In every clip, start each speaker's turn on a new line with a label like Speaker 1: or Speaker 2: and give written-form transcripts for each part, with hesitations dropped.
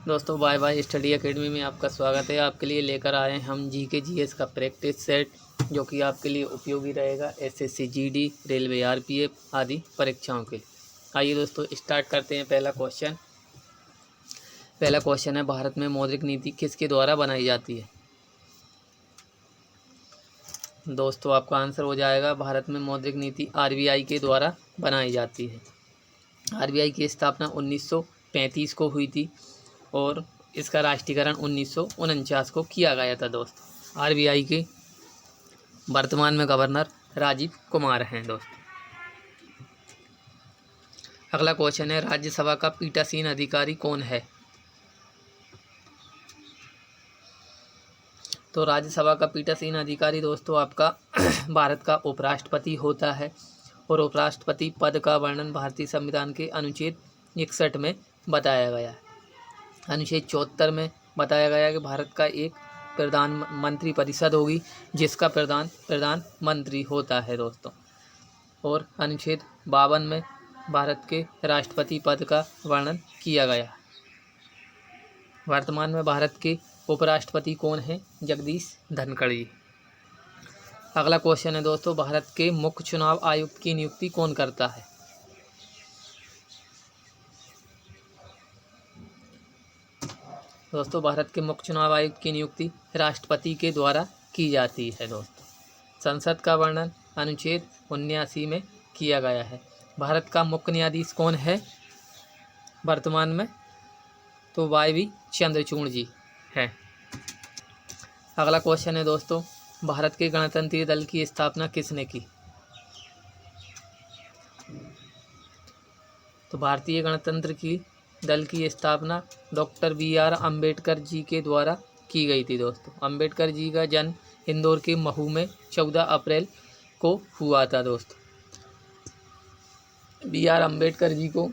Speaker 1: दोस्तों bye bye study academy में आपका स्वागत है। आपके लिए लेकर आए हैं हम जीके जीएस का प्रैक्टिस सेट, जो कि आपके लिए उपयोगी रहेगा एसएससी जीडी, रेलवे आरपीएफ आदि परीक्षाओं के लिए। आइए दोस्तों स्टार्ट करते हैं। पहला क्वेश्चन है, भारत में मौद्रिक नीति किसके द्वारा बनाई जाती है? दोस्तों आपका आंसर हो जाएगा, भारत में मौद्रिक नीति आरबीआई के द्वारा बनाई जाती है। आरबीआई की स्थापना 1935 को हुई थी और इसका राष्ट्रीयकरण 1949 को किया गया था। दोस्त आरबीआई के वर्तमान में गवर्नर राजीव कुमार हैं। दोस्त अगला क्वेश्चन है, राज्यसभा का पीठासीन अधिकारी कौन है? तो राज्यसभा का पीठासीन अधिकारी दोस्तों आपका भारत का उपराष्ट्रपति होता है और उपराष्ट्रपति पद का वर्णन भारतीय संविधान के अनुच्छेद 61 में बताया गया है। अनुच्छेद 74 में बताया गया है कि भारत का एक प्रधानमंत्री परिषद होगी जिसका प्रधानमंत्री होता है दोस्तों। और अनुच्छेद 52 में भारत के राष्ट्रपति पद का वर्णन किया गया है। वर्तमान में भारत के उपराष्ट्रपति कौन हैं? जगदीश धनखड़ जी। अगला क्वेश्चन है दोस्तों, भारत के मुख्य चुनाव आयुक्त की नियुक्ति कौन करता है? दोस्तों भारत के मुख्य चुनाव आयुक्त की नियुक्ति राष्ट्रपति के द्वारा की जाती है। दोस्तों संसद का वर्णन अनुच्छेद 79 में किया गया है। भारत का मुख्य न्यायाधीश कौन है वर्तमान में? तो वाई चंद्रचूड़ जी है। अगला क्वेश्चन है दोस्तों, भारत के गणतंत्री दल की स्थापना किसने की? तो भारतीय गणतंत्र की दल की स्थापना डॉक्टर BR अम्बेडकर जी के द्वारा की गई थी। दोस्तों अम्बेडकर जी का जन्म इंदौर के महू में 14 अप्रैल को हुआ था। दोस्तों BR अम्बेडकर जी को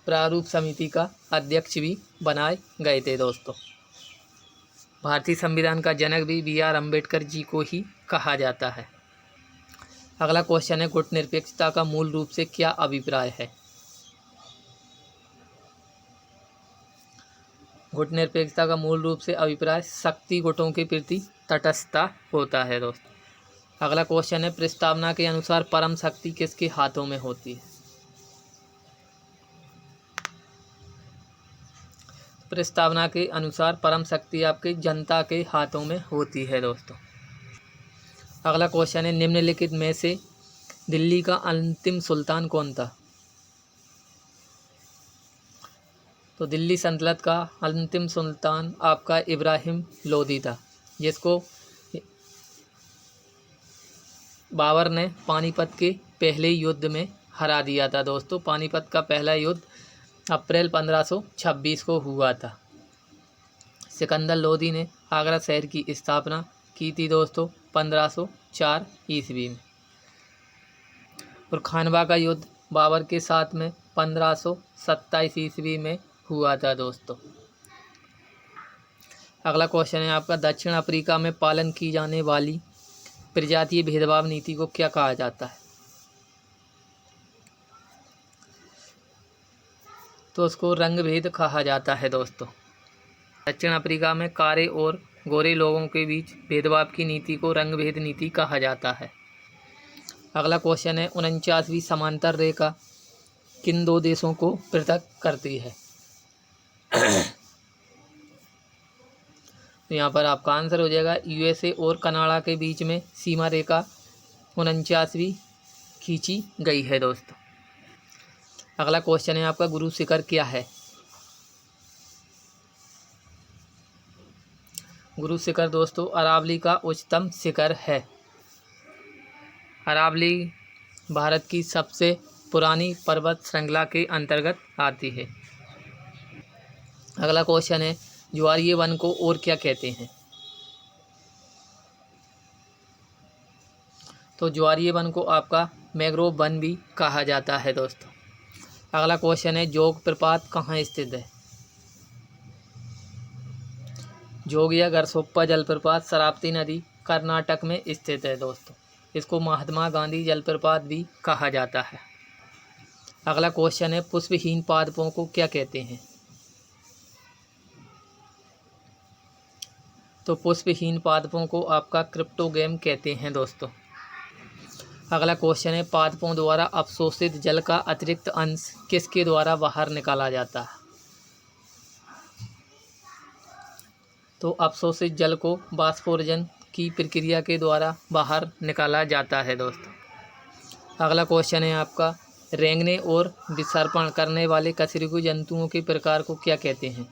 Speaker 1: प्रारूप समिति का अध्यक्ष भी बनाए गए थे। दोस्तों भारतीय संविधान का जनक भी BR अम्बेडकर जी को ही कहा जाता है। अगला क्वेश्चन है, गुटनिरपेक्षता का मूल रूप से क्या अभिप्राय है? गुटनिरपेक्षता का मूल रूप से अभिप्राय शक्ति गुटों के प्रति तटस्थता होता है। दोस्तों अगला क्वेश्चन है, प्रस्तावना के अनुसार परम शक्ति किसके हाथों में होती है? प्रस्तावना के अनुसार परम शक्ति आपके जनता के हाथों में होती है। दोस्तों अगला क्वेश्चन है, निम्नलिखित में से दिल्ली का अंतिम सुल्तान कौन था? तो दिल्ली सल्तनत का अंतिम सुल्तान आपका इब्राहिम लोदी था, जिसको बाबर ने पानीपत के पहले युद्ध में हरा दिया था। दोस्तों पानीपत का पहला युद्ध अप्रैल 1526 को हुआ था। सिकंदर लोदी ने आगरा शहर की स्थापना की थी दोस्तों 1504 ईस्वी में। और खानवा का युद्ध बाबर के साथ में 1527 ईस्वी में हुआ था। दोस्तों अगला क्वेश्चन है आपका, दक्षिण अफ्रीका में पालन की जाने वाली प्रजातीय भेदभाव नीति को क्या कहा जाता है? तो उसको रंग भेद कहा जाता है। दोस्तों दक्षिण अफ्रीका में काले और गोरे लोगों के बीच भेदभाव की नीति को रंग भेद नीति कहा जाता है। अगला क्वेश्चन है, 49वीं समांतर रेखा किन दो देशों को पृथक करती है? तो यहाँ पर आपका आंसर हो जाएगा, USA और कनाडा के बीच में सीमा रेखा 49वीं खींची गई है। दोस्तों अगला क्वेश्चन है आपका, गुरु शिखर क्या है? गुरु शिखर दोस्तों अरावली का उच्चतम शिखर है। अरावली भारत की सबसे पुरानी पर्वत श्रृंखला के अंतर्गत आती है। अगला क्वेश्चन है, ज्वारीय वन को और क्या कहते हैं? तो ज्वारीय वन को आपका मैंग्रोव वन भी कहा जाता है। दोस्तों अगला क्वेश्चन है, जोग प्रपात कहाँ स्थित है? जोग या गरसोप्पा जलप्रपात शरावती नदी कर्नाटक में स्थित है। दोस्तों इसको महात्मा गांधी जलप्रपात भी कहा जाता है। अगला क्वेश्चन है, पुष्पहीन पादपों को क्या कहते हैं? तो पुष्पहीन पादपों को आपका क्रिप्टोगैम कहते हैं दोस्तों। अगला क्वेश्चन है, पादपों द्वारा अवशोषित जल का अतिरिक्त अंश किसके द्वारा बाहर निकाला जाता है? तो अवशोषित जल को वाष्पोर्जन की प्रक्रिया के द्वारा बाहर निकाला जाता है दोस्तों। अगला क्वेश्चन है आपका, रेंगने और विसर्पण करने वाले कशेरुकी जंतुओं के प्रकार को क्या कहते हैं?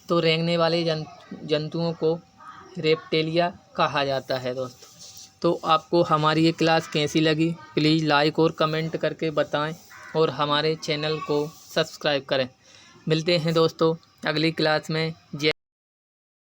Speaker 1: तो रेंगने वाले जंतुओं को रेप्टेलिया कहा जाता है दोस्तों। तो आपको हमारी ये क्लास कैसी लगी प्लीज़ लाइक और कमेंट करके बताएं और हमारे चैनल को सब्सक्राइब करें। मिलते हैं दोस्तों अगली क्लास में। जय